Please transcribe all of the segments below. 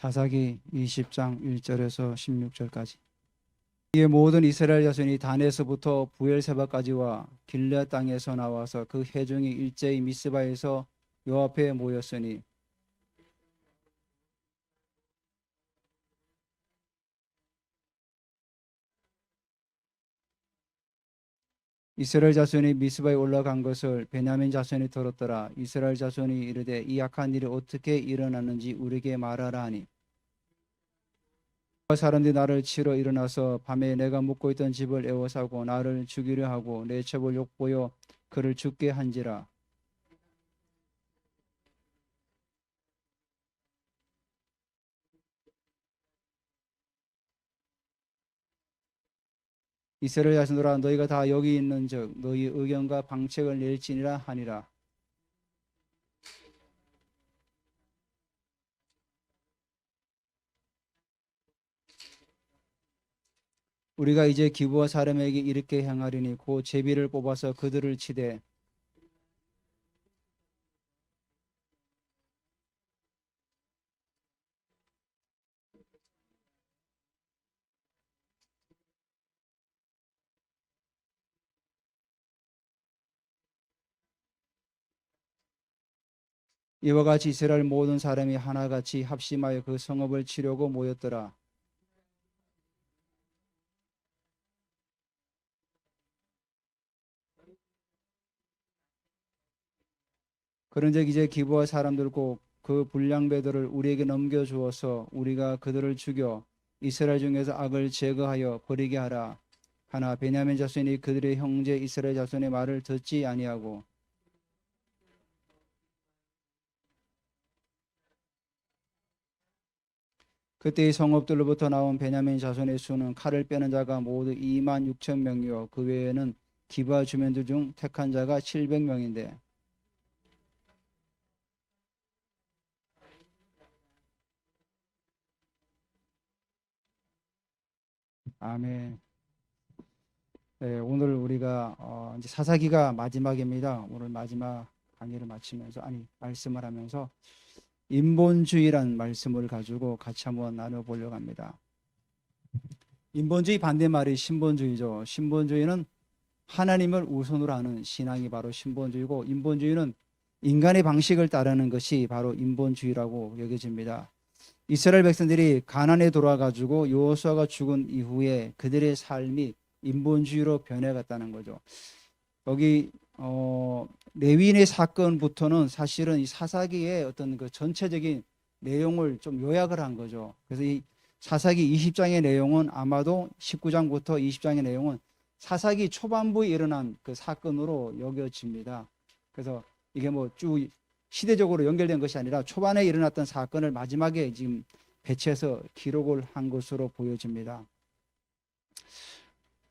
사사기 20장 1절에서 16절까지. 이에 모든 이스라엘 자손이 단에서부터 부엘세바까지와 길르앗 땅에서 나와서 그 회중이 일제히 미스바에서 여호와 앞에 모였으니 이스라엘 자손이 미스바에 올라간 것을 베냐민 자손이 들었더라. 이스라엘 자손이 이르되 이 악한 일이 어떻게 일어났는지 우리에게 말하라 하니 사람들이 나를 치러 일어나서 밤에 내가 묵고 있던 집을 에워싸고 나를 죽이려 하고 내 첩을 욕보여 그를 죽게 한지라. 이스라엘 자손들아 너희가 다 여기 있는즉 너희 의견과 방책을 낼지니라 하니라. 우리가 이제 기브아 사람에게 이렇게 행하리니 곧 제비를 뽑아서 그들을 치되 이와 같이 이스라엘 모든 사람이 하나같이 합심하여 그 성읍을 치려고 모였더라. 그런즉 이제 기브아 사람들 곧 그 불량배들을 우리에게 넘겨주어서 우리가 그들을 죽여 이스라엘 중에서 악을 제거하여 버리게 하라 하나 베냐민 자손이 그들의 형제 이스라엘 자손의 말을 듣지 아니하고 그때 이 성읍들로부터 나온 베냐민 자손의 수는 칼을 빼는 자가 모두 2만 6천 명이요 그 외에는 기브아 주민들 중 택한 자가 700명인데 아멘. 네, 오늘 우리가 이제 사사기가 마지막입니다. 오늘 마지막 강의를 마치면서 말씀을 하면서 인본주의란 말씀을 가지고 같이 한번 나눠보려고 합니다. 인본주의 반대말이 신본주의죠. 신본주의는 하나님을 우선으로 하는 신앙이 바로 신본주의고 인본주의는 인간의 방식을 따르는 것이 바로 인본주의라고 여겨집니다. 이스라엘 백성들이 가나안에 돌아가지고 여호수아가 죽은 이후에 그들의 삶이 인본주의로 변해갔다는 거죠. 여기 레위인의 사건부터는 사실은 이 사사기의 어떤 그 전체적인 내용을 좀 요약을 한 거죠. 그래서 이 사사기 20장의 내용은 아마도 19장부터 20장의 내용은 사사기 초반부에 일어난 그 사건으로 여겨집니다. 그래서 이게 뭐 쭉 시대적으로 연결된 것이 아니라 초반에 일어났던 사건을 마지막에 지금 배치해서 기록을 한 것으로 보여집니다.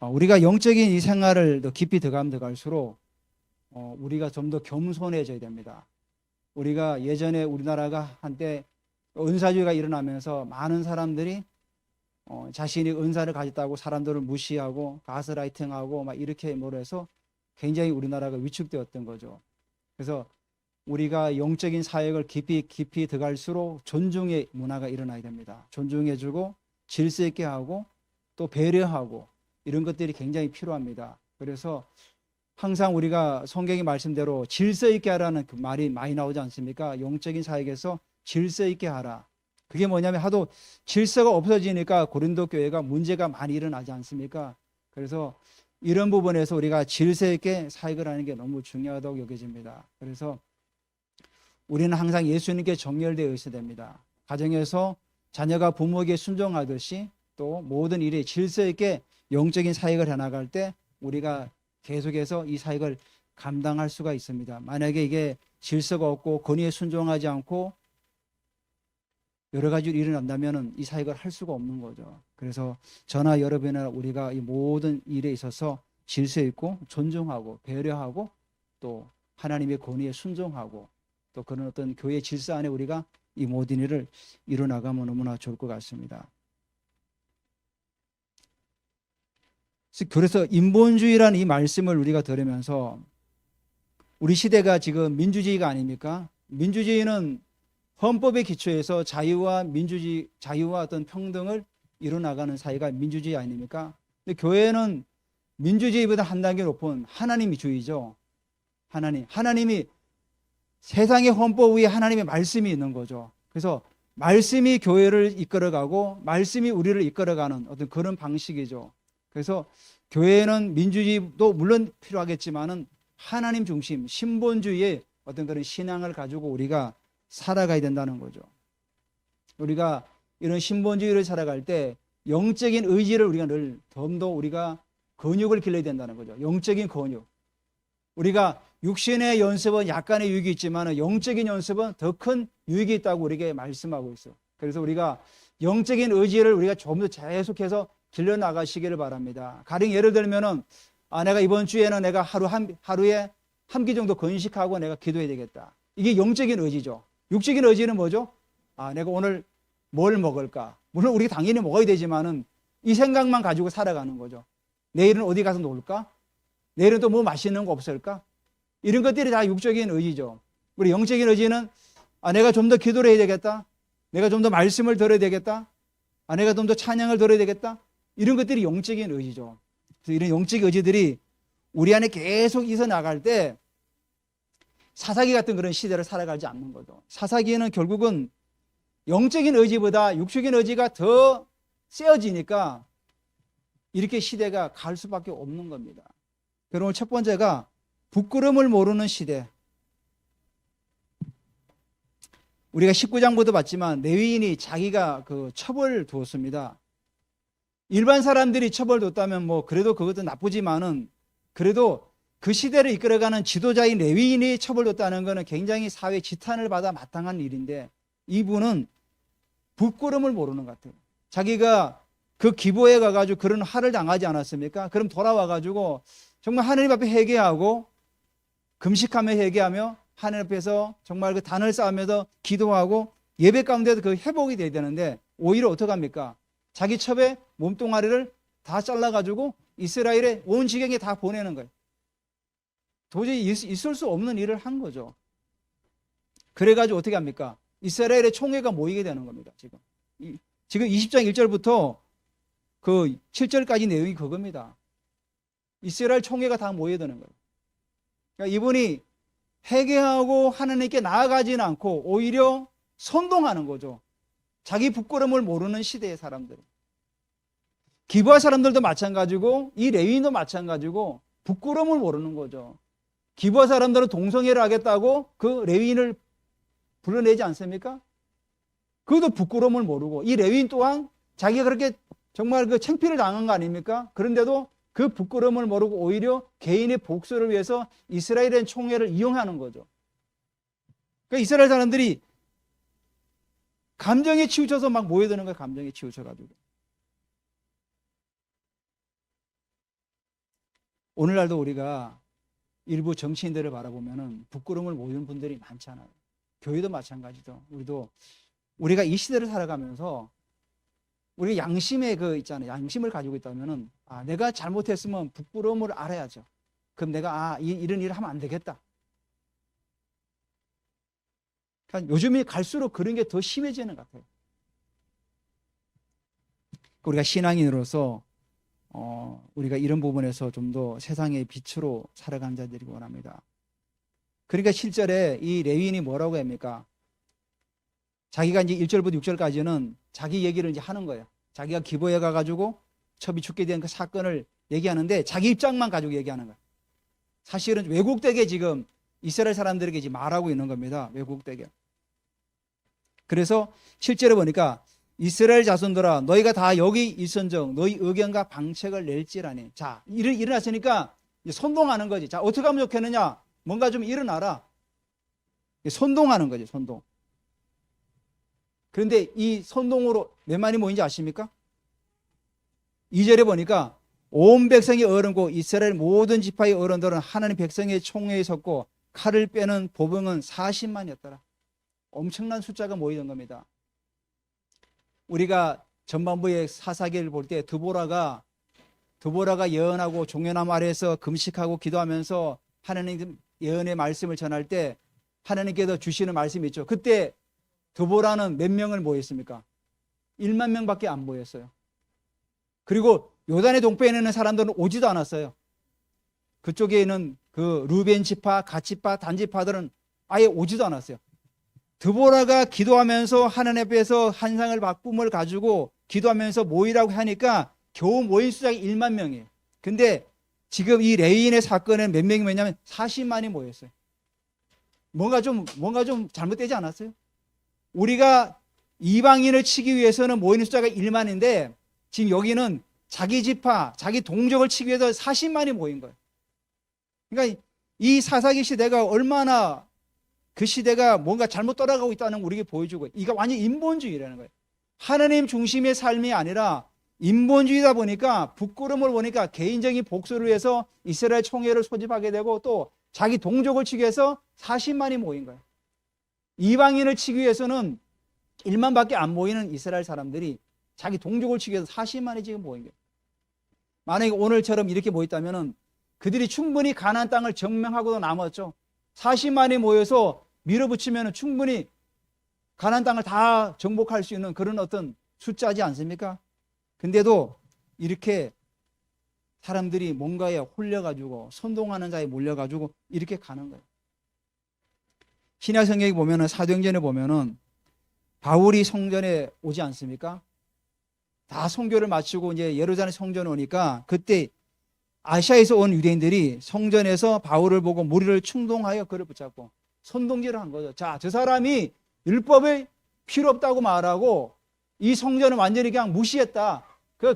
우리가 영적인 이 생활을 더 깊이 들어가면 들어갈수록 우리가 좀 더 겸손해져야 됩니다. 우리가 예전에 우리나라가 한때 은사주의가 일어나면서 많은 사람들이 자신이 은사를 가졌다고 사람들을 무시하고 가스라이팅하고 막 이렇게 해서 굉장히 우리나라가 위축되었던 거죠. 그래서 우리가 영적인 사역을 깊이 들어갈수록 존중의 문화가 일어나야 됩니다. 존중해주고 질서 있게 하고 또 배려하고 이런 것들이 굉장히 필요합니다. 그래서 항상 우리가 성경의 말씀대로 질서 있게 하라는 그 말이 많이 나오지 않습니까? 영적인 사역에서 질서 있게 하라. 그게 뭐냐면 하도 질서가 없어지니까 고린도 교회가 문제가 많이 일어나지 않습니까? 그래서 이런 부분에서 우리가 질서 있게 사역을 하는 게 너무 중요하다고 여겨집니다. 그래서 우리는 항상 예수님께 정렬되어 있어야 됩니다. 가정에서 자녀가 부모에게 순종하듯이 또 모든 일에 질서 있게 영적인 사역을 해나갈 때 우리가 계속해서 이 사역을 감당할 수가 있습니다. 만약에 이게 질서가 없고 권위에 순종하지 않고 여러 가지 일이 일어난다면 이 사역을 할 수가 없는 거죠. 그래서 저나 여러분이나 우리가 이 모든 일에 있어서 질서 있고 존중하고 배려하고 또 하나님의 권위에 순종하고 또 그런 어떤 교회 질서 안에 우리가 이 모든 일을 이뤄나가면 너무나 좋을 것 같습니다. 그래서 인본주의라는 이 말씀을 우리가 들으면서 우리 시대가 지금 민주주의가 아닙니까? 민주주의는 헌법의 기초에서 자유와 민주주의, 자유와 어떤 평등을 이뤄나가는 사회가 민주주의 아닙니까? 근데 교회는 민주주의보다 한 단계 높은 하나님이 주의죠. 하나님이 세상의 헌법 위에 하나님의 말씀이 있는 거죠. 그래서 말씀이 교회를 이끌어가고 말씀이 우리를 이끌어가는 어떤 그런 방식이죠. 그래서 교회는 민주주의도 물론 필요하겠지만은 하나님 중심, 신본주의의 어떤 그런 신앙을 가지고 우리가 살아가야 된다는 거죠. 우리가 이런 신본주의를 살아갈 때 영적인 의지를 우리가 늘 더 우리가 근육을 길러야 된다는 거죠. 영적인 근육. 우리가 육신의 연습은 약간의 유익이 있지만 영적인 연습은 더 큰 유익이 있다고 우리에게 말씀하고 있어요. 그래서 우리가 영적인 의지를 우리가 좀 더 계속해서 길러 나가시기를 바랍니다. 가령 예를 들면은 내가 이번 주에는 내가 하루에 한 끼 정도 건식하고 내가 기도해야 되겠다. 이게 영적인 의지죠. 육적인 의지는 뭐죠? 내가 오늘 뭘 먹을까? 물론 우리가 당연히 먹어야 되지만은 이 생각만 가지고 살아가는 거죠. 내일은 어디 가서 놀까? 내일은 또 뭐 맛있는 거 없을까? 이런 것들이 다 육적인 의지죠. 우리 영적인 의지는 내가 좀 더 기도를 해야 되겠다. 내가 좀 더 말씀을 들어야 되겠다. 내가 좀 더 찬양을 들어야 되겠다. 이런 것들이 영적인 의지죠. 그래서 이런 영적인 의지들이 우리 안에 계속 있어 나갈 때 사사기 같은 그런 시대를 살아가지 않는 거죠. 사사기에는 결국은 영적인 의지보다 육적인 의지가 더 세어지니까 이렇게 시대가 갈 수밖에 없는 겁니다. 그럼 첫 번째가 부끄러움을 모르는 시대. 우리가 19장부터 봤지만 레위인이 자기가 그 처벌을 두었습니다. 일반 사람들이 처벌 뒀다면 뭐 그래도 그것도 나쁘지만은 그래도 그 시대를 이끌어가는 지도자인 레위인이 처벌 뒀다는 것은 굉장히 사회 지탄을 받아 마땅한 일인데 이분은 부끄러움을 모르는 것 같아요. 자기가 그 기부에 가가지고 그런 화를 당하지 않았습니까? 그럼 돌아와가지고 정말 하나님 앞에 회개하고 금식하며 회개하며 하나님 앞에서 정말 그 단을 쌓으면서 기도하고 예배 가운데도 그 회복이 돼야 되는데 오히려 어떻게 합니까? 자기 첩에 몸뚱아리를 다 잘라가지고 이스라엘의 온 지경에 다 보내는 거예요. 도저히 있을 수 없는 일을 한 거죠. 그래가지고 어떻게 합니까? 이스라엘의 총회가 모이게 되는 겁니다. 지금 20장 1절부터 그 7절까지 내용이 그겁니다. 이스라엘 총회가 다 모여드는 거예요. 그러니까 이분이 회개하고 하나님께 나아가지는 않고 오히려 선동하는 거죠. 자기 부끄러움을 모르는 시대의 사람들. 기부할 사람들도 마찬가지고 이 레위인도 마찬가지고 부끄러움을 모르는 거죠. 기부할 사람들은 동성애를 하겠다고 그 레위인을 불러내지 않습니까? 그것도 부끄러움을 모르고 이 레위인 또한 자기가 그렇게 정말 그 창피를 당한 거 아닙니까? 그런데도 그 부끄러움을 모르고 오히려 개인의 복수를 위해서 이스라엘의 총회를 이용하는 거죠. 그러니까 이스라엘 사람들이 감정에 치우쳐서 막 모여드는 거예요. 감정에 치우쳐가지고. 오늘날도 우리가 일부 정치인들을 바라보면 부끄러움을 모르는 분들이 많잖아요. 교회도 마찬가지죠. 우리가 이 시대를 살아가면서 우리 양심의 있잖아요. 양심을 가지고 있다면은 내가 잘못했으면 부끄러움을 알아야죠. 그럼 내가 이런 일을 하면 안 되겠다. 그러니까 요즘에 갈수록 그런 게 더 심해지는 것 같아요. 우리가 신앙인으로서 우리가 이런 부분에서 좀 더 세상의 빛으로 살아가는 자들이기 원합니다. 그러니까 실절에 이 레위인이 뭐라고 합니까? 자기가 이제 1절부터 6절까지는 자기 얘기를 이제 하는 거예요. 자기가 기부해 가가지고 첩이 죽게 된 그 사건을 얘기하는데 자기 입장만 가지고 얘기하는 거예요. 사실은 왜곡되게 지금 이스라엘 사람들에게 지금 말하고 있는 겁니다. 왜곡되게. 그래서 실제로 보니까 이스라엘 자손들아 너희가 다 여기 있은즉 너희 의견과 방책을 낼지라니. 자, 일어났으니까 선동하는 거지. 자, 어떻게 하면 좋겠느냐? 뭔가 좀 일어나라. 선동하는 거지, 선동. 그런데 이 선동으로 몇 만이 모인지 아십니까? 2절에 보니까 온 백성이 어른고 이스라엘 모든 지파의 어른들은 하나님 백성의 총회에 섰고 칼을 빼는 보병은 40만이었더라. 엄청난 숫자가 모이는 겁니다. 우리가 전반부의 사사기를 볼 때 드보라가 예언하고 종려나무 아래에서 금식하고 기도하면서 하나님 예언의 말씀을 전할 때 하나님께서 주시는 말씀이 있죠. 그때 드보라는 몇 명을 모였습니까? 1만 명밖에 안 모였어요. 그리고 요단의 동편에 있는 사람들은 오지도 않았어요. 그쪽에 있는 그 루벤 지파, 갓 지파, 단 지파들은 아예 오지도 않았어요. 드보라가 기도하면서 하나님 앞에서 환상을 꿈을 가지고 기도하면서 모이라고 하니까 겨우 모인 숫자가 1만 명이에요. 근데 지금 이 레위인의 사건은 몇 명이 모였냐면 40만이 모였어요. 뭔가 좀 잘못되지 않았어요? 우리가 이방인을 치기 위해서는 모이는 숫자가 1만인데 지금 여기는 자기 지파, 자기 동족을 치기 위해서 40만이 모인 거예요. 그러니까 이 사사기 시대가 얼마나 그 시대가 뭔가 잘못 돌아가고 있다는 걸 우리에게 보여주고, 이게 완전 인본주의라는 거예요. 하나님 중심의 삶이 아니라 인본주의다 보니까, 부끄러움을 보니까 개인적인 복수를 위해서 이스라엘 총회를 소집하게 되고 또 자기 동족을 치기 위해서 40만이 모인 거예요. 이방인을 치기 위해서는 1만밖에 안 모이는 이스라엘 사람들이 자기 동족을 치기 위해서 40만이 지금 모인 거예요. 만약에 오늘처럼 이렇게 모였다면 그들이 충분히 가나안 땅을 정명하고도 남았죠. 40만이 모여서 밀어붙이면 충분히 가나안 땅을 다 정복할 수 있는 그런 어떤 숫자지 않습니까? 근데도 이렇게 사람들이 뭔가에 홀려가지고 선동하는 자에 몰려가지고 이렇게 가는 거예요. 신약 성경에 보면은, 사도행전에 보면은 바울이 성전에 오지 않습니까? 다 선교를 마치고 이제 예루살렘 성전에 오니까 그때 아시아에서 온 유대인들이 성전에서 바울을 보고 무리를 충동하여 그를 붙잡고 선동질을 한 거죠. 자, 저 사람이 율법이 필요 없다고 말하고 이 성전을 완전히 그냥 무시했다.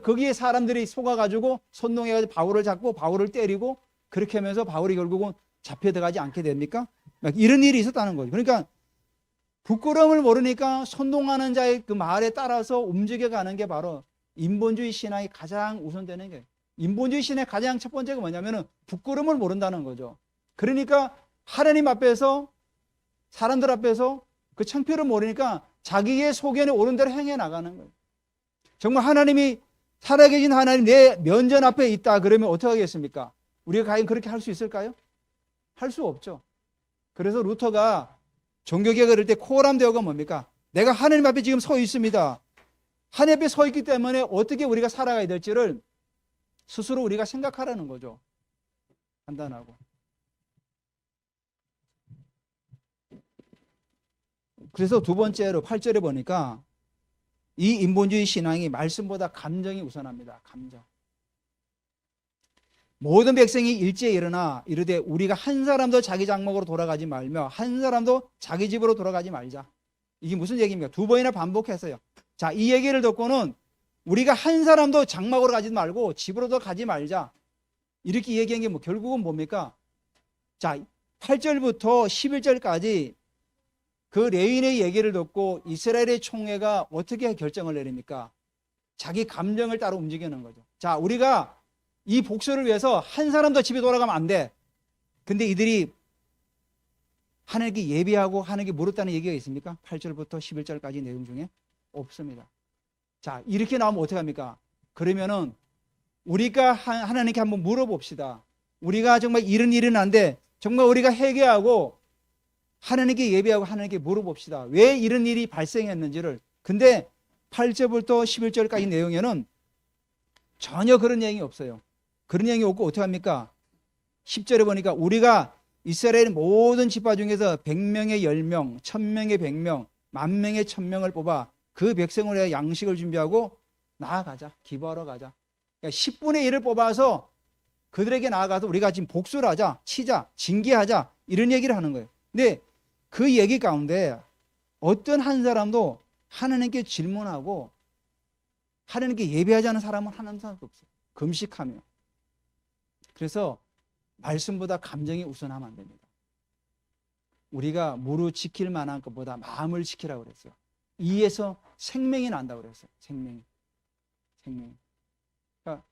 거기에 사람들이 속아가지고 선동해가지고 바울을 잡고 바울을 때리고 그렇게 하면서 바울이 결국은 잡혀 들어가지 않게 됩니까? 이런 일이 있었다는 거죠. 그러니까 부끄러움을 모르니까 선동하는 자의 그 말에 따라서 움직여가는 게 바로 인본주의 신앙이 가장 우선되는 거예요. 인본주의 신의 가장 첫 번째가 뭐냐면은 부끄러움을 모른다는 거죠. 그러니까 하나님 앞에서, 사람들 앞에서 그 창피를 모르니까 자기의 소견에 오른 대로 행해 나가는 거예요. 정말 하나님이, 살아계신 하나님 내 면전 앞에 있다 그러면 어떻게 하겠습니까? 우리가 과연 그렇게 할 수 있을까요? 할 수 없죠. 그래서 루터가 종교개혁을 할 때 코어람 대어가 뭡니까? 내가 하나님 앞에 지금 서 있습니다. 하나님 앞에 서 있기 때문에 어떻게 우리가 살아가야 될지를 스스로 우리가 생각하라는 거죠. 판단하고. 그래서 두 번째로 8절에 보니까 이 인본주의 신앙이 말씀보다 감정이 우선합니다. 감정. 모든 백성이 일제히 일어나 이르되 우리가 한 사람도 자기 장막으로 돌아가지 말며 한 사람도 자기 집으로 돌아가지 말자. 이게 무슨 얘기입니까? 두 번이나 반복했어요. 자, 이 얘기를 듣고는 우리가 한 사람도 장막으로 가지 말고 집으로도 가지 말자. 이렇게 얘기한 게 결국은 뭡니까? 자, 8절부터 11절까지 그 레위인의 얘기를 듣고 이스라엘의 총회가 어떻게 결정을 내립니까? 자기 감정을 따라 움직이는 거죠. 자, 우리가 이 복수를 위해서 한 사람도 집에 돌아가면 안 돼. 근데 이들이 하나님께 예비하고 하나님께 물었다는 얘기가 있습니까? 8절부터 11절까지 내용 중에 없습니다. 자, 이렇게 나오면 어떻게 합니까? 그러면은 우리가 하나님께 한번 물어봅시다. 우리가 정말 이런 일은 안 돼. 정말 우리가 회개하고 하나님께 예배하고 하나님께 물어봅시다. 왜 이런 일이 발생했는지를. 근데 8절부터 11절까지 내용에는 전혀 그런 내용이 없어요. 그런 내용이 없고 어떻게 합니까? 10절에 보니까 우리가 이스라엘 모든 지파 중에서 100명의 10명, 1000명의 100명, 10,000명의 1000명을 뽑아 그 백성을 위해 양식을 준비하고 나아가자. 기부하러 가자. 그러니까 10분의 1을 뽑아서 그들에게 나아가서 우리가 지금 복수를 하자, 치자, 징계하자, 이런 얘기를 하는 거예요. 근데 그 얘기 가운데 어떤 한 사람도 하나님께 질문하고 하나님께 예배하지 않은 사람은 하나도 없어요. 금식하며. 그래서 말씀보다 감정이 우선하면 안 됩니다. 우리가 무릇 지킬 만한 것보다 마음을 지키라고 그랬어요. 이에서 생명이 난다고 그랬어요. 생명이. 그러니까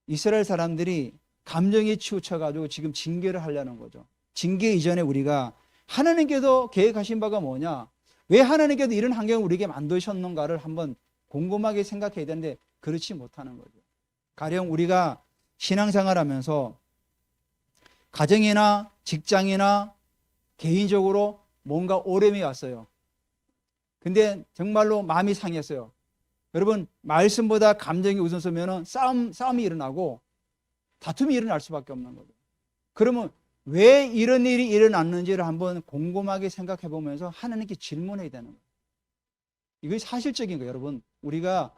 이스라엘 사람들이 감정에 치우쳐가지고 지금 징계를 하려는 거죠. 징계 이전에 우리가 하나님께서 계획하신 바가 뭐냐? 왜 하나님께서 이런 환경을 우리에게 만드셨는가를 한번 곰곰하게 생각해야 되는데 그렇지 못하는 거죠. 가령 우리가 신앙생활하면서 가정이나 직장이나 개인적으로 뭔가 어려움이 왔어요. 근데 정말로 마음이 상했어요. 여러분, 말씀보다 감정이 우선서면은 싸움이 일어나고 다툼이 일어날 수밖에 없는 거죠. 그러면 왜 이런 일이 일어났는지를 한번 곰곰하게 생각해 보면서 하나님께 질문해야 되는 거예요. 이게 사실적인 거예요, 여러분. 우리가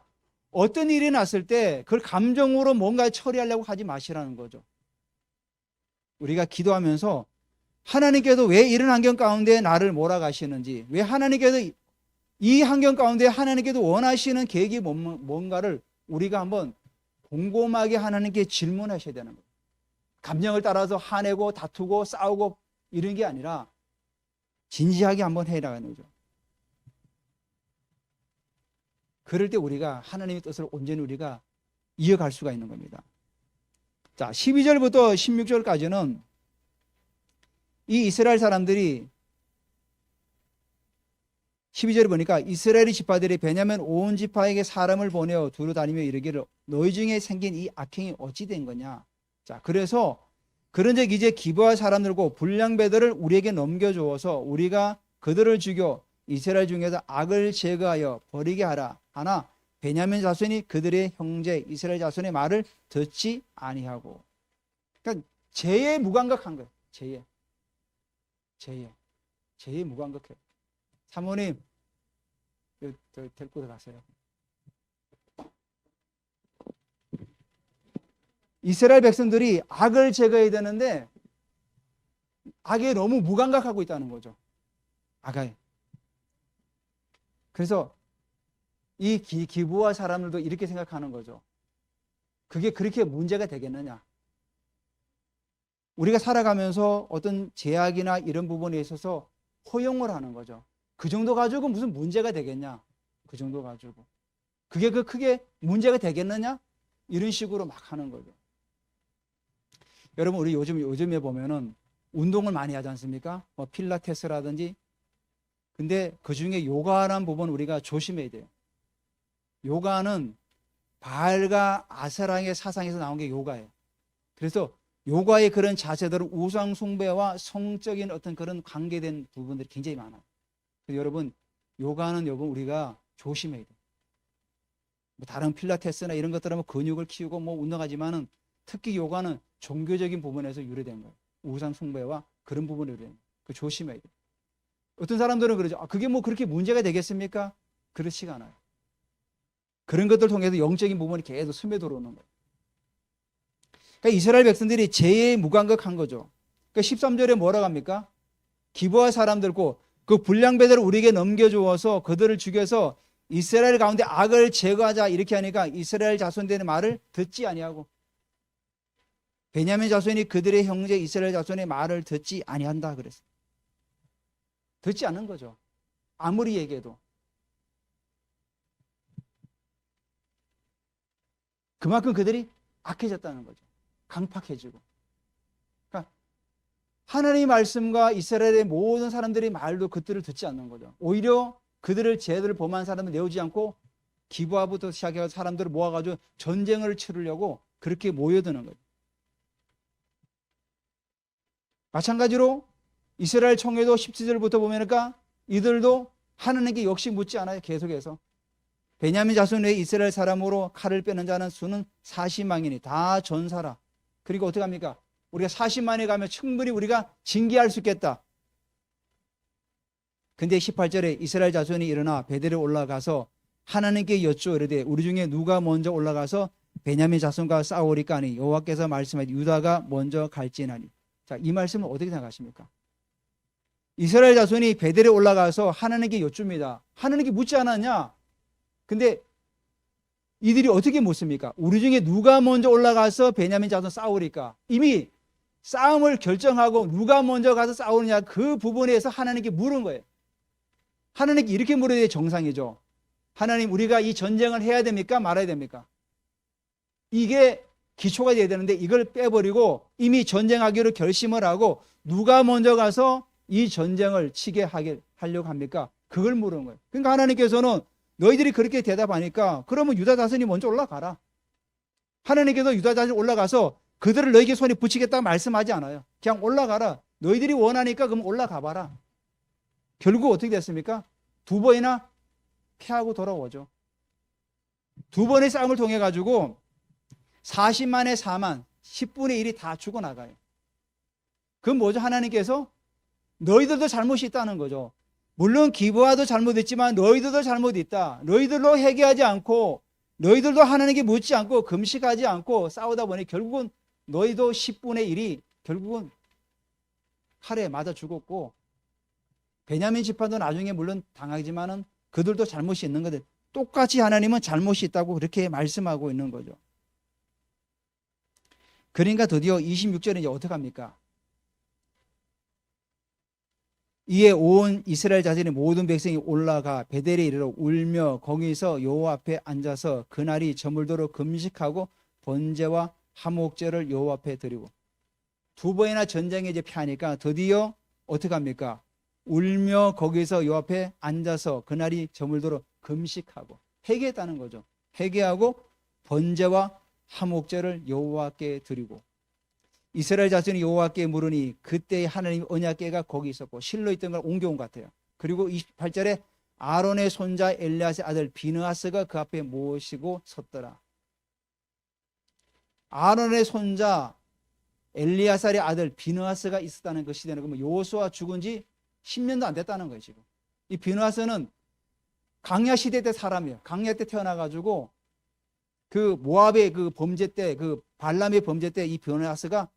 어떤 일이 났을 때 그걸 감정으로 뭔가 처리하려고 하지 마시라는 거죠. 우리가 기도하면서 하나님께서 왜 이런 환경 가운데 나를 몰아가시는지, 왜 하나님께서 이 환경 가운데 하나님께서 원하시는 계획이 뭔가를 우리가 한번 곰곰하게 하나님께 질문하셔야 되는 거예요. 감정을 따라서 화내고 다투고 싸우고 이런 게 아니라 진지하게 한번 해 나가는 거죠. 그럴 때 우리가 하나님의 뜻을 온전히 우리가 이어갈 수가 있는 겁니다. 자, 12절부터 16절까지는 이 이스라엘 사람들이 12절에 보니까 이스라엘의 지파들이 베냐민 온 지파에게 사람을 보내어 두루 다니며 이르기를 너희 중에 생긴 이 악행이 어찌 된 거냐. 자, 그래서 그런즉 이제 기브아 사람들과 불량배들을 우리에게 넘겨주어서 우리가 그들을 죽여 이스라엘 중에서 악을 제거하여 버리게 하라. 하나 베냐민 자손이 그들의 형제 이스라엘 자손의 말을 듣지 아니하고. 그러니까 죄에 무감각한 거예요. 죄에 무감각해요. 사모님, 데리고 들어가세요. 이스라엘 백성들이 악을 제거해야 되는데 악에 너무 무감각하고 있다는 거죠. 악에. 그래서 이 기브아 사람들도 이렇게 생각하는 거죠. 그게 그렇게 문제가 되겠느냐. 우리가 살아가면서 어떤 제약이나 이런 부분에 있어서 허용을 하는 거죠. 그 정도 가지고 무슨 문제가 되겠냐. 그 정도 가지고. 그게 크게 문제가 되겠느냐. 이런 식으로 막 하는 거죠. 여러분, 우리 요즘에 보면은 운동을 많이 하지 않습니까? 뭐 필라테스라든지. 근데 그 중에 요가라는 부분 우리가 조심해야 돼요. 요가는 바알과 아세라의 사상에서 나온 게 요가예요. 그래서 요가의 그런 자세들은 우상 숭배와 성적인 어떤 그런 관계된 부분들이 굉장히 많아요. 그래서 여러분, 요가는 우리가 조심해야 돼요. 뭐 다른 필라테스나 이런 것들은 뭐 근육을 키우고 뭐 운동하지만은 특히 요가는 종교적인 부분에서 유래된 거예요. 우상 숭배와 그런 부분이 유래된 거예요. 그 조심해야 돼요. 어떤 사람들은 그러죠. 그게 뭐 그렇게 문제가 되겠습니까? 그렇지가 않아요. 그런 것들을 통해서 영적인 부분이 계속 스며들어오는 거예요. 그러니까 이스라엘 백성들이 죄에 무감각한 거죠. 그러니까 13절에 뭐라고 합니까? 기브아 사람들고 그 불량배들을 우리에게 넘겨주어서 그들을 죽여서 이스라엘 가운데 악을 제거하자 이렇게 하니까 이스라엘 자손들의 말을 듣지 아니하고 베냐민 자손이 그들의 형제 이스라엘 자손의 말을 듣지 아니한다 그랬어요. 듣지 않는 거죠. 아무리 얘기해도. 그만큼 그들이 악해졌다는 거죠. 강팍해지고. 그러니까 하나님의 말씀과 이스라엘의 모든 사람들의 말도 그들을 듣지 않는 거죠. 오히려 그들을 죄들을 범한 사람을 내오지 않고 기브아부터 시작해서 사람들을 모아가지고 전쟁을 치르려고 그렇게 모여드는 거죠. 마찬가지로 이스라엘 총회도 17절부터 보니까 이들도 하나님께 역시 묻지 않아요. 계속해서. 베냐민 자손의 이스라엘 사람으로 칼을 빼는 자는 수는 40만이니 다 전사라. 그리고 어떻게 합니까? 우리가 40만에 가면 충분히 우리가 징계할 수 있겠다. 근데 18절에 이스라엘 자손이 일어나 베델에 올라가서 하나님께 여쭈어 이르되 우리 중에 누가 먼저 올라가서 베냐민 자손과 싸우리까 하니 여호와께서 말씀하시되 유다가 먼저 갈지나니. 자, 이 말씀은 어떻게 생각하십니까? 이스라엘 자손이 베델에 올라가서 하나님께 여쭙니다. 하나님께 묻지 않았냐? 근데 이들이 어떻게 묻습니까? 우리 중에 누가 먼저 올라가서 베냐민 자손 싸우리까? 이미 싸움을 결정하고 누가 먼저 가서 싸우느냐 그 부분에서 하나님께 물은 거예요. 하나님께 이렇게 물어야 될 정상이죠. 하나님, 우리가 이 전쟁을 해야 됩니까? 말아야 됩니까? 이게 기초가 돼야 되는데 이걸 빼버리고 이미 전쟁하기로 결심을 하고 누가 먼저 가서 이 전쟁을 치게 하려고 합니까? 그걸 물은 거예요. 그러니까 하나님께서는 너희들이 그렇게 대답하니까 그러면 유다 자손이 먼저 올라가라. 하나님께서 유다 자손이 올라가서 그들을 너희에게 손에 붙이겠다고 말씀하지 않아요. 그냥 올라가라. 너희들이 원하니까 그럼 올라가 봐라. 결국 어떻게 됐습니까? 두 번이나 패하고 돌아오죠. 두 번의 싸움을 통해 가지고 40만에 4만 10분의 1이 다 죽어나가요. 그건 뭐죠? 하나님께서 너희들도 잘못이 있다는 거죠. 물론 기브아도 잘못했지만 너희들도 잘못이 있다. 너희들도 회개하지 않고 너희들도 하나님께 묻지 않고 금식하지 않고 싸우다 보니 결국은 너희도 10분의 1이 결국은 칼에 맞아 죽었고, 베냐민 지파도 나중에 물론 당하지만은 그들도 잘못이 있는 거들. 똑같이 하나님은 잘못이 있다고 그렇게 말씀하고 있는 거죠. 그러니까 드디어 26절에 이제 어떻게 합니까? 이에 온 이스라엘 자손의 모든 백성이 올라가 베델에 이르러 울며 거기서 여호와 앞에 앉아서 그날이 저물도록 금식하고 번제와 화목제를 여호와 앞에 드리고, 두 번이나 전쟁에 이제 패하니까 드디어 어떻게 합니까? 울며 거기서 여호와 앞에 앉아서 그날이 저물도록 금식하고, 회개했다는 거죠. 회개하고 번제와 화목제를 여호와께 드리고, 이스라엘 자손이 여호와께 물으니 그때 하나님 언약궤가 거기 있었고 실로 있던 걸 옮겨온 것 같아요. 그리고 28절에 아론의 손자 엘리야스의 아들 비느하스가 그 앞에 모시고 섰더라. 아론의 손자 엘리야살의 아들 비느하스가 있었다는 그 시대는 그러면 여호수아 죽은 지 10년도 안 됐다는 거예요. 지금 이 비느하스는 광야 시대 때 사람이에요. 광야 때 태어나가지고 그 모압의 그 범죄 때, 그 발람의 범죄 때 이 비느하스가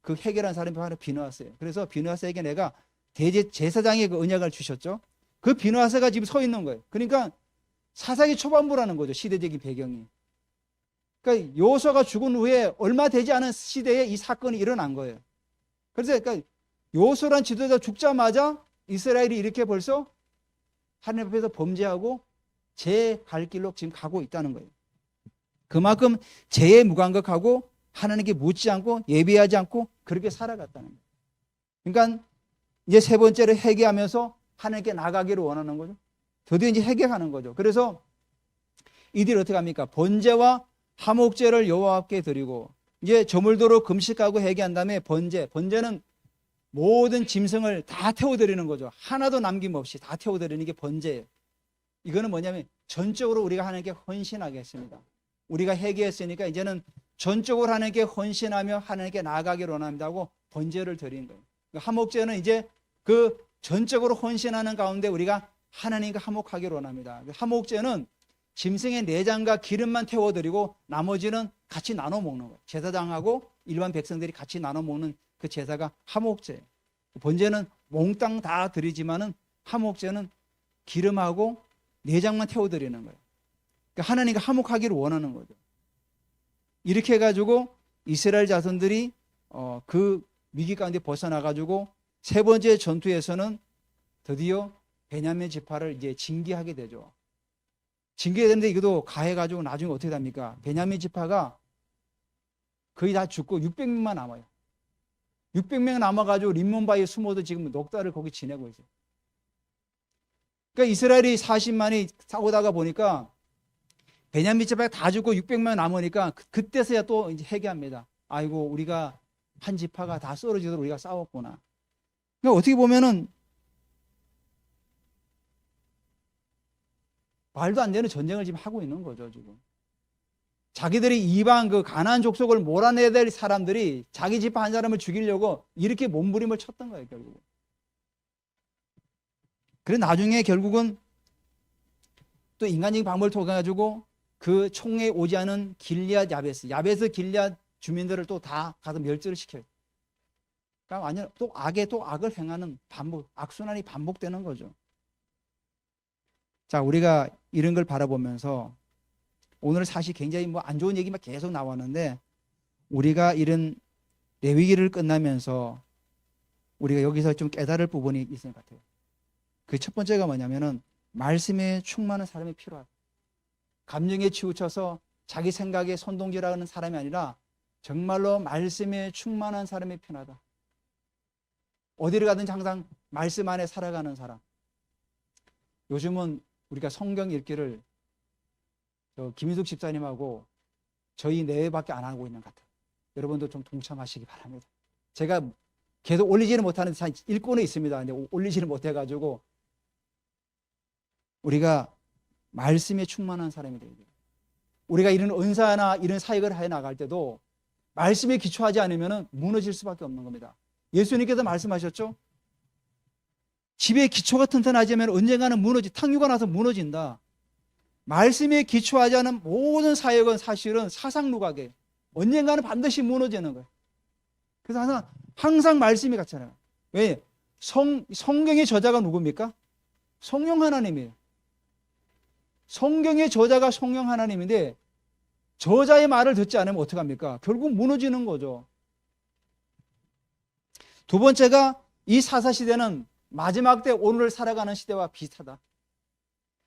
그 해결한 사람이 바로 비느하스예요. 그래서 비느하스에게 내가 제사장의 그 언약을 주셨죠. 그 비느하스가 지금 서 있는 거예요. 그러니까 사사기 초반부라는 거죠. 시대적인 배경이. 그러니까 여호수아가 죽은 후에 얼마 되지 않은 시대에 이 사건이 일어난 거예요. 그래서 그러니까 여호수아란 지도자 죽자마자 이스라엘이 이렇게 벌써 하나님 앞에서 범죄하고 제 갈 길로 지금 가고 있다는 거예요. 그만큼 죄에 무감각하고 하나님께 묻지 않고 예배하지 않고 그렇게 살아갔다는 거예요. 그러니까 이제 세 번째로 회개하면서 하나님께 나가기를 원하는 거죠. 드디어 이제 회개하는 거죠. 그래서 이들이 어떻게 합니까? 번제와 화목제를 여호와께 드리고, 이제 저물도록 금식하고 회개한 다음에 번제는 모든 짐승을 다 태워드리는 거죠. 하나도 남김없이 다 태워드리는 게 번제예요. 이거는 뭐냐면 전적으로 우리가 하나님께 헌신하겠습니다. 우리가 회개했으니까 이제는 전적으로 하나님께 헌신하며 하나님께 나아가기를 원합니다 하고 번제를 드린 거예요. 화목제는 이제 그 전적으로 헌신하는 가운데 우리가 하나님과 화목하기를 원합니다. 화목제는 짐승의 내장과 기름만 태워드리고 나머지는 같이 나눠 먹는 거예요. 제사장하고 일반 백성들이 같이 나눠 먹는 그 제사가 화목제예요. 번제는 몽땅 다 드리지만은 화목제는 기름하고 내장만 태워드리는 거예요. 그러니까 하나님과 화목하기를 원하는 거죠. 이렇게 해가지고 이스라엘 자손들이 그 위기 가운데 벗어나가지고 세 번째 전투에서는 드디어 베냐민 지파를 이제 징계하게 되죠. 징계되는데 이것도 가해가지고 나중에 어떻게 됩니까? 베냐민 지파가 거의 다 죽고 600명만 남아요. 600명 남아가지고 림몬바위에 숨어도 지금 넉 달을 거기 지내고 있어요. 그러니까 이스라엘이 40만이 싸우다가 보니까 베냐민 지파가 다 죽고 600명 남으니까 그때서야 또 이제 회개합니다. 아이고 우리가 한 지파가 다 쓰러지도록 우리가 싸웠구나. 그러니까 어떻게 보면은 말도 안 되는 전쟁을 지금 하고 있는 거죠, 지금. 자기들이 이방 그 가나안 족속을 몰아내야 될 사람들이 자기 지파 한 사람을 죽이려고 이렇게 몸부림을 쳤던 거예요, 결국은. 그래 나중에 결국은 또 인간적인 방법을 통해 가지고 그 총에 오지 않은 길리앗 야베스 길리앗 주민들을 또 다 가서 멸절을 시켜요. 그러니까 완전 또 악에 또 악을 행하는 악순환이 반복되는 거죠. 자, 우리가 이런 걸 바라보면서 오늘 사실 굉장히 뭐 안 좋은 얘기만 계속 나왔는데 우리가 이런 레위기를 끝나면서 우리가 여기서 좀 깨달을 부분이 있을 것 같아요. 그 첫 번째가 뭐냐면은 말씀에 충만한 사람이 필요하다. 감정에 치우쳐서 자기 생각에 선동질하는 사람이 아니라 정말로 말씀에 충만한 사람이 필요하다. 어디를 가든지 항상 말씀 안에 살아가는 사람. 요즘은 우리가 성경 읽기를 김희숙 집사님하고 저희 내외밖에 안 하고 있는 것 같아요. 여러분도 좀 동참하시기 바랍니다. 제가 계속 올리지는 못하는데 읽고는 있습니다. 근데 올리지는 못해가지고 우리가 말씀에 충만한 사람이 되야 돼요. 우리가 이런 은사나 이런 사역을 해 나갈 때도 말씀에 기초하지 않으면 무너질 수밖에 없는 겁니다. 예수님께서 말씀하셨죠? 집의 기초가 튼튼하지 않으면 언젠가는 탕류가 나서 무너진다. 말씀에 기초하지 않은 모든 사역은 사실은 사상누각이에요. 언젠가는 반드시 무너지는 거예요. 그래서 항상 말씀이 같잖아요. 왜? 성경의 저자가 누굽니까? 성령 하나님이에요. 성경의 저자가 성령 하나님인데 저자의 말을 듣지 않으면 어떡합니까? 결국 무너지는 거죠. 두 번째가 이 사사시대는 마지막 때 오늘을 살아가는 시대와 비슷하다.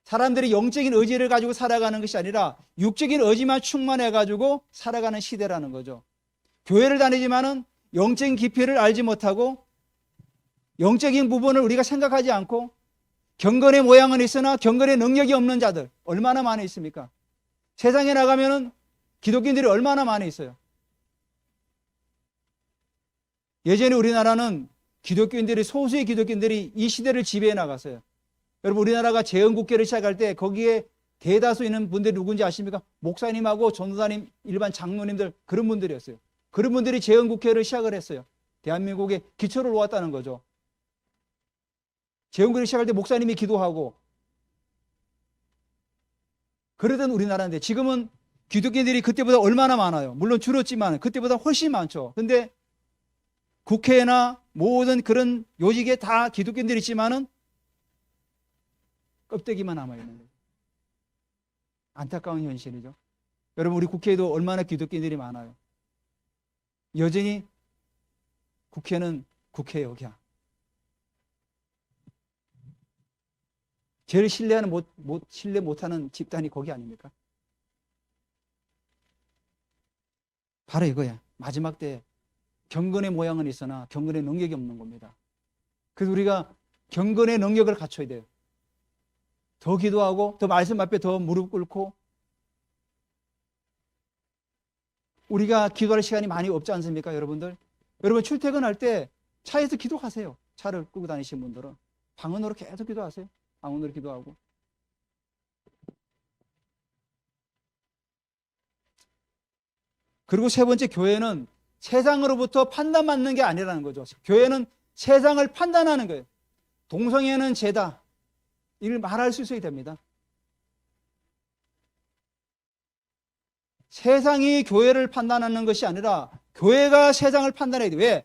사람들이 영적인 의지를 가지고 살아가는 것이 아니라 육적인 의지만 충만해가지고 살아가는 시대라는 거죠. 교회를 다니지만은 영적인 깊이를 알지 못하고 영적인 부분을 우리가 생각하지 않고 경건의 모양은 있으나 경건의 능력이 없는 자들 얼마나 많이 있습니까? 세상에 나가면은 기독교인들이 얼마나 많이 있어요. 예전에 우리나라는 소수의 기독교인들이 이 시대를 지배해 나갔어요. 여러분, 우리나라가 재헌국회를 시작할 때 거기에 대다수 있는 분들이 누군지 아십니까? 목사님하고 전도사님, 일반 장로님들, 그런 분들이었어요. 그런 분들이 재헌국회를 시작을 했어요. 대한민국에 기초를 놓았다는 거죠. 재헌국회를 시작할 때 목사님이 기도하고 그러던 우리나라인데 지금은 기독교인들이 그때보다 얼마나 많아요. 물론 줄었지만 그때보다 훨씬 많죠. 근데 국회나 모든 그런 요직에 다 기독교인들이 있지만은 껍데기만 남아있는 거예요. 안타까운 현실이죠. 여러분, 우리 국회에도 얼마나 기독교인들이 많아요. 여전히 국회는 국회역이야. 제일 신뢰 못하는 집단이 거기 아닙니까? 바로 이거야. 마지막 때 경건의 모양은 있으나 경건의 능력이 없는 겁니다. 그래서 우리가 경건의 능력을 갖춰야 돼요. 더 기도하고 더 말씀 앞에 더 무릎 꿇고 우리가 기도할 시간이 많이 없지 않습니까, 여러분들? 여러분, 출퇴근할 때 차에서 기도하세요. 차를 끌고 다니시는 분들은 방언으로 계속 기도하세요. 방언으로 기도하고. 그리고 세 번째, 교회는 세상으로부터 판단받는 게 아니라는 거죠. 교회는 세상을 판단하는 거예요. 동성애는 죄다. 이걸 말할 수 있어야 됩니다. 세상이 교회를 판단하는 것이 아니라 교회가 세상을 판단해야 돼요. 왜?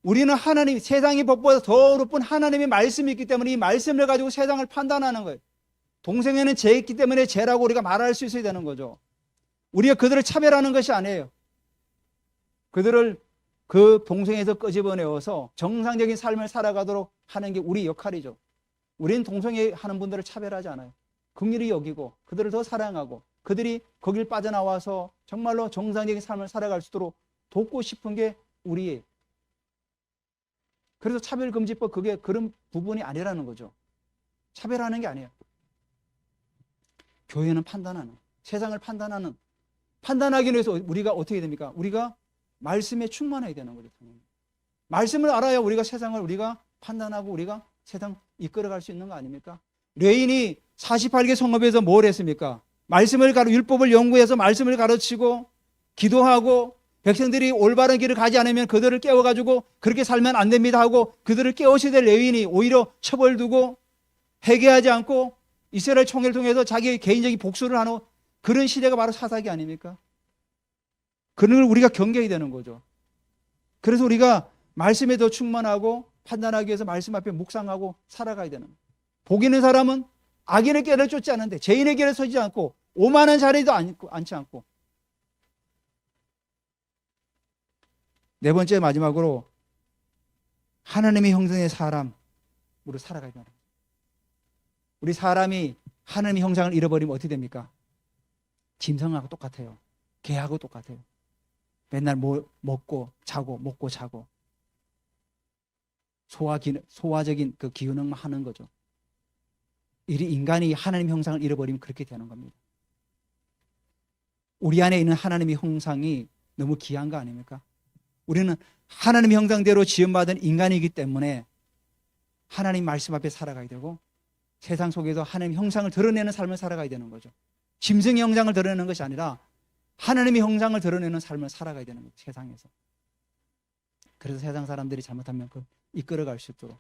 우리는 세상의 법보다 더 높은 하나님의 말씀이 있기 때문에 이 말씀을 가지고 세상을 판단하는 거예요. 동성애는 죄있기 때문에 죄라고 우리가 말할 수 있어야 되는 거죠. 우리가 그들을 차별하는 것이 아니에요. 그들을 그 동성애에서 끄집어내어서 정상적인 삶을 살아가도록 하는 게 우리 역할이죠. 우리는 동성애 하는 분들을 차별하지 않아요. 긍휼히 여기고 그들을 더 사랑하고 그들이 거길 빠져나와서 정말로 정상적인 삶을 살아갈 수 있도록 돕고 싶은 게 우리의. 그래서 차별금지법 그게 그런 부분이 아니라는 거죠. 차별하는 게 아니에요. 교회는 판단하는, 세상을 판단하기 위해서 우리가 어떻게 됩니까? 우리가 말씀에 충만해야 되는 거죠. 말씀을 알아야 우리가 세상을 우리가 판단하고 우리가 세상 이끌어갈 수 있는 거 아닙니까? 레인이 48개 성읍에서 뭘 했습니까? 율법을 연구해서 말씀을 가르치고 기도하고 백성들이 올바른 길을 가지 않으면 그들을 깨워가지고 그렇게 살면 안 됩니다 하고 그들을 깨우셔야 될 레위인이 오히려 처벌 두고 회개하지 않고 이스라엘 총회를 통해서 자기의 개인적인 복수를 하는 그런 시대가 바로 사사기 아닙니까? 그런 걸 우리가 경계해야 되는 거죠. 그래서 우리가 말씀에 더 충만하고 판단하기 위해서 말씀 앞에 묵상하고 살아가야 되는 거예요. 복 있는 사람은 악인의 길을 쫓지 않는데 죄인의 길에 서지 않고 오만한 자리도 앉지 않고. 네 번째 마지막으로 하나님의 형상의 사람으로 살아가야 됩니다. 우리 사람이 하나님의 형상을 잃어버리면 어떻게 됩니까? 짐승하고 똑같아요. 개하고 똑같아요. 맨날 먹고 자고 소화적인 그 기능만 하는 거죠. 인간이 하나님 형상을 잃어버리면 그렇게 되는 겁니다. 우리 안에 있는 하나님의 형상이 너무 귀한 거 아닙니까? 우리는 하나님의 형상대로 지음받은 인간이기 때문에 하나님 말씀 앞에 살아가야 되고 세상 속에서 하나님의 형상을 드러내는 삶을 살아가야 되는 거죠. 짐승의 형상을 드러내는 것이 아니라 하나님의 형상을 드러내는 삶을 살아가야 되는 거죠, 세상에서. 그래서 세상 사람들이 잘못하면 이끌어갈 수 있도록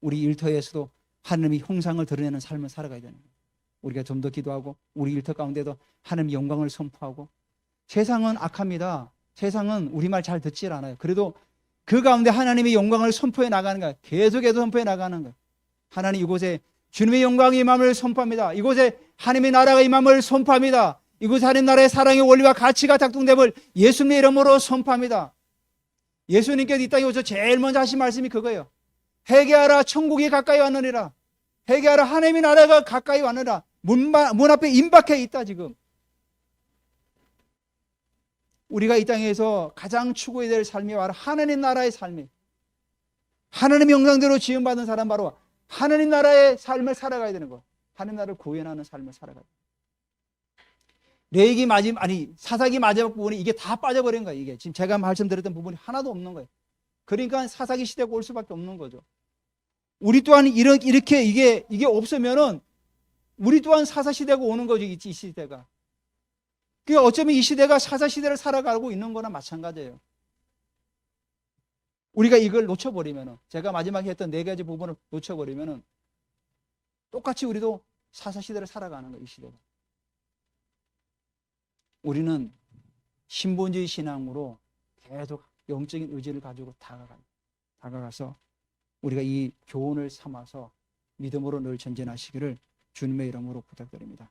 우리 일터에서도 하나님의 형상을 드러내는 삶을 살아가야 되는 거예요. 우리가 좀 더 기도하고 우리 일터 가운데도 하나님의 영광을 선포하고. 세상은 악합니다. 세상은 우리 말 잘 듣질 않아요. 그래도 그 가운데 하나님의 영광을 선포해 나가는 거예요. 계속해서 선포해 나가는 거예요. 하나님 이곳에 주님의 영광이 임함을 선포합니다. 이곳에 하나님의 나라가 임함을 선포합니다. 이곳에 하나님 나라의 사랑의 원리와 가치가 작동됨을 예수님의 이름으로 선포합니다. 예수님께서 이 땅에 오셔서 제일 먼저 하신 말씀이 그거예요. 회개하라, 천국이 가까이 왔느니라. 회개하라, 하나님의 나라가 가까이 왔느니라. 문 앞에 임박해 있다. 지금 우리가 이 땅에서 가장 추구해야 될 삶이 바로 하나님 나라의 삶이, 하나님의 형상대로 지음받은 사람, 바로 하나님 나라의 삶을 살아가야 되는 거. 하나님 나라를 구현하는 삶을 살아가야 돼. 레위기 사사기 마지막 부분이 이게 다 빠져버린 거예요. 이게 지금 제가 말씀드렸던 부분이 하나도 없는 거예요. 그러니까 사사기 시대가 올 수밖에 없는 거죠. 우리 또한 이렇게 이게 없으면은 우리 또한 사사 시대가 오는 거죠. 이 시대가. 그 어쩌면 이 시대가 사사 시대를 살아가고 있는 거나 마찬가지예요. 우리가 이걸 놓쳐버리면은, 제가 마지막에 했던 4가지 부분을 놓쳐버리면은 똑같이 우리도 사사 시대를 살아가는 거예요. 이 시대가. 우리는 신본주의 신앙으로 계속 영적인 의지를 가지고 다가가서 우리가 이 교훈을 삼아서 믿음으로 늘 전진하시기를 주님의 이름으로 부탁드립니다.